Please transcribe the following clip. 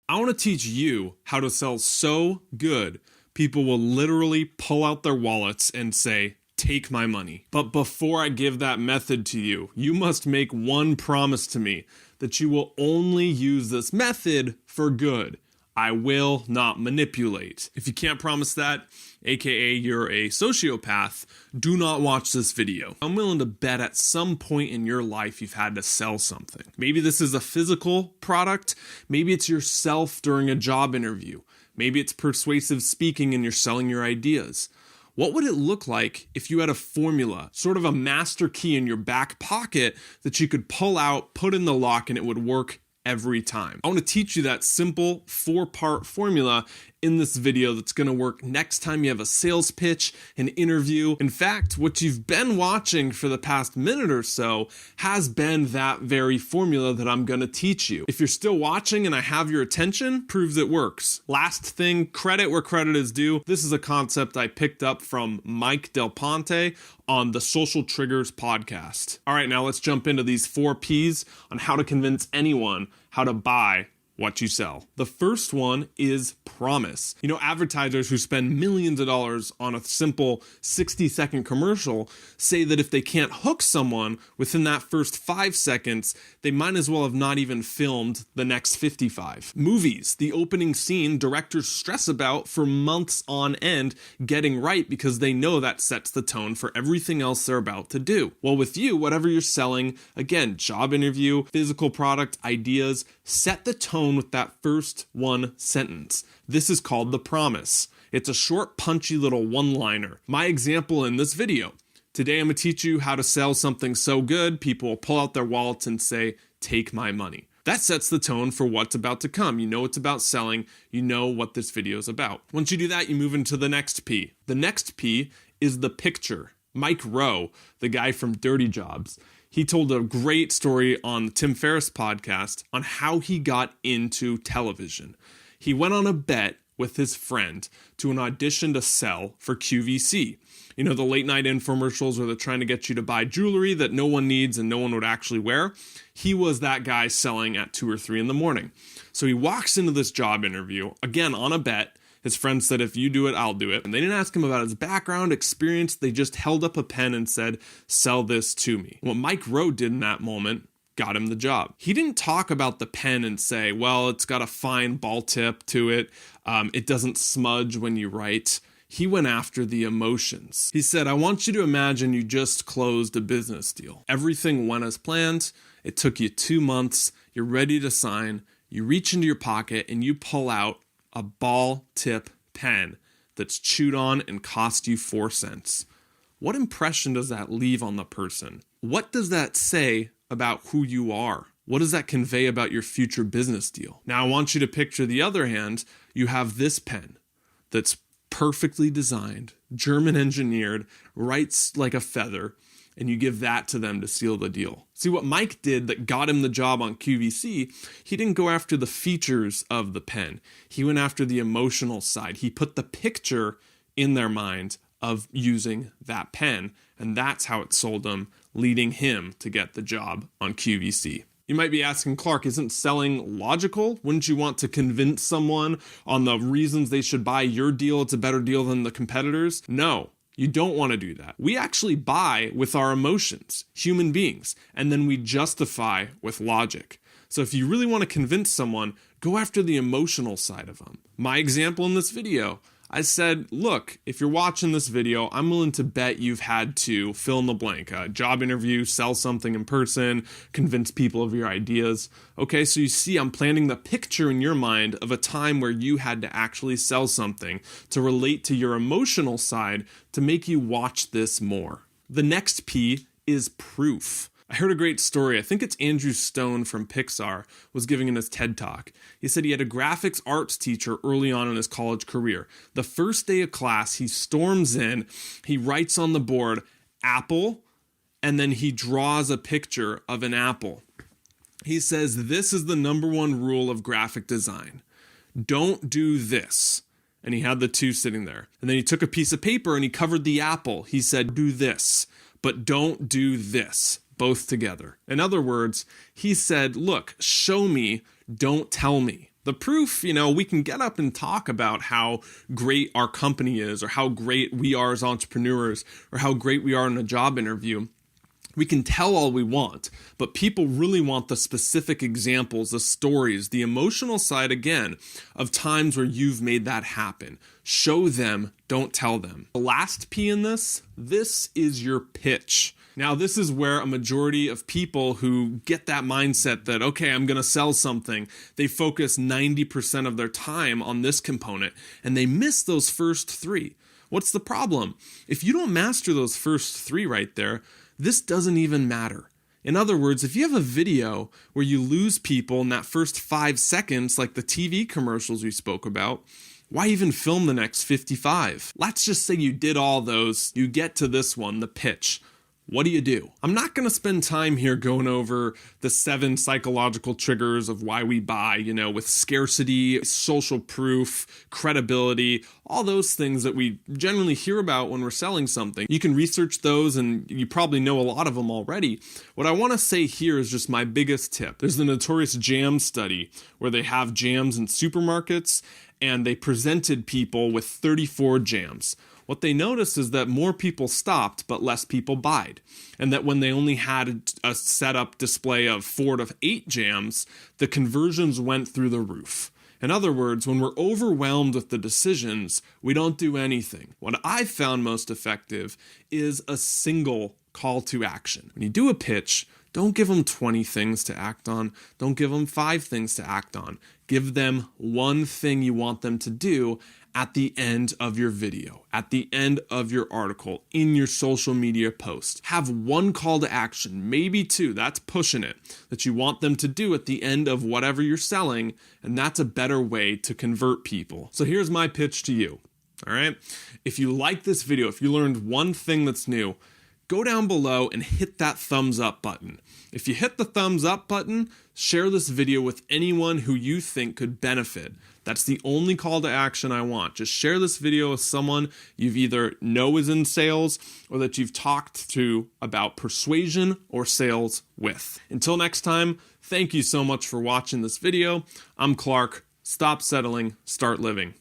I want to teach you how to sell so good, people will literally pull out their wallets and say, "Take my money." But before I give that method to you, you must make one promise to me that you will only use this method for good. I will not manipulate. If you can't promise that, aka you're a sociopath, do not watch this video. I'm willing to bet at some point in your life you've had to sell something. Maybe this is a physical product. Maybe it's yourself during a job interview. Maybe it's persuasive speaking and you're selling your ideas. What would it look like if you had a formula, sort of a master key in your back pocket that you could pull out, put in the lock, and it would work every time? I want to teach you that simple 4-part formula in this video that's going to work next time you have a sales pitch, an interview. In fact, what you've been watching for the past minute or so has been that very formula that I'm going to teach you. If you're still watching and I have your attention, proves it works. Last thing, credit where credit is due. This is a concept I picked up from Mike Del Ponte on the Social Triggers podcast. All right, now let's jump into these 4 P's on how to convince anyone how to buy what you sell. The first one is promise. You know, advertisers who spend millions of dollars on a simple 60-second commercial say that if they can't hook someone within that first 5 seconds, they might as well have not even filmed the next 55. Movies, the opening scene, directors stress about for months on end getting right because they know that sets the tone for everything else they're about to do. Well, with you, whatever you're selling, again, job interview, physical product, ideas, set the tone with that first one sentence. This is called the promise. It's a short, punchy little one-liner. My example in this video. Today I'm going to teach you how to sell something so good, people will pull out their wallets and say, "Take my money." That sets the tone for what's about to come. You know it's about selling. You know what this video is about. Once you do that, you move into the next P. The next P is the picture. Mike Rowe, the guy from Dirty Jobs, he told a great story on the Tim Ferriss podcast on how he got into television. He went on a bet with his friend to an audition to sell for QVC. You know, the late night infomercials where they're trying to get you to buy jewelry that no one needs and no one would actually wear. He was that guy selling at 2 or 3 in the morning. So he walks into this job interview, again on a bet. His friend said, "If you do it, I'll do it." And they didn't ask him about his background, experience. They just held up a pen and said, "Sell this to me." What Mike Rowe did in that moment got him the job. He didn't talk about the pen and say, "Well, it's got a fine ball tip to it. It doesn't smudge when you write." He went after the emotions. He said, "I want you to imagine you just closed a business deal. Everything went as planned. It took you 2 months. You're ready to sign. You reach into your pocket and you pull out a ball tip pen that's chewed on and cost you 4 cents. What impression does that leave on the person? What does that say about who you are? What does that convey about your future business deal? Now I want you to picture the other hand. You have this pen that's perfectly designed, German engineered, writes like a feather, and you give that to them to seal the deal. See, what Mike did that got him the job on QVC, he didn't go after the features of the pen. He went after the emotional side. He put the picture in their mind of using that pen, and that's how it sold them, leading him to get the job on QVC. You might be asking, "Clark, isn't selling logical? Wouldn't you want to convince someone on the reasons they should buy your deal? It's a better deal than the competitors?" No. You don't want to do that. We actually buy with our emotions, human beings, and then we justify with logic. So if you really want to convince someone, go after the emotional side of them. My example in this video, I said, look, if you're watching this video, I'm willing to bet you've had to fill in the blank, a job interview, sell something in person, convince people of your ideas. Okay, so you see, I'm planting the picture in your mind of a time where you had to actually sell something to relate to your emotional side to make you watch this more. The next P is proof. I heard a great story. I think it's Andrew Stone from Pixar was giving in his TED Talk. He said he had a graphics arts teacher early on in his college career. The first day of class, he storms in, he writes on the board, "Apple," and then he draws a picture of an apple. He says, "This is the number one rule of graphic design. Don't do this." And he had the 2 sitting there. And then he took a piece of paper and he covered the apple. He said, "Do this, but don't do this." Both together. In other words, he said, look, show me, don't tell me. The proof, we can get up and talk about how great our company is, or how great we are as entrepreneurs, or how great we are in a job interview. We can tell all we want, but people really want the specific examples, the stories, the emotional side, again, of times where you've made that happen. Show them, don't tell them. The last P in this is your pitch. Now, this is where a majority of people who get that mindset that, okay, I'm going to sell something, they focus 90% of their time on this component, and they miss those first 3. What's the problem? If you don't master those first 3 right there, this doesn't even matter. In other words, if you have a video where you lose people in that first 5 seconds, like the TV commercials we spoke about, why even film the next 55? Let's just say you did all those, you get to this one, the pitch. What do? I'm not going to spend time here going over the 7 psychological triggers of why we buy, with scarcity, social proof, credibility, all those things that we generally hear about when we're selling something. You can research those and you probably know a lot of them already. What I want to say here is just my biggest tip. There's the notorious jam study where they have jams in supermarkets and they presented people with 34 jams. What they noticed is that more people stopped, but less people buyed. And that when they only had a setup display of 4 to 8 jams, the conversions went through the roof. In other words, when we're overwhelmed with the decisions, we don't do anything. What I've found most effective is a single call to action. When you do a pitch, don't give them 20 things to act on. Don't give them 5 things to act on. Give them one thing you want them to do at the end of your video, at the end of your article, in your social media post. Have one call to action, maybe 2, that's pushing it, that you want them to do at the end of whatever you're selling, and that's a better way to convert people. So here's my pitch to you, all right? If you like this video, if you learned one thing that's new, go down below and hit that thumbs up button. If you hit the thumbs up button, share this video with anyone who you think could benefit. That's the only call to action I want. Just share this video with someone you've either know is in sales or that you've talked to about persuasion or sales with. Until next time, thank you so much for watching this video. I'm Clark. Stop settling, start living.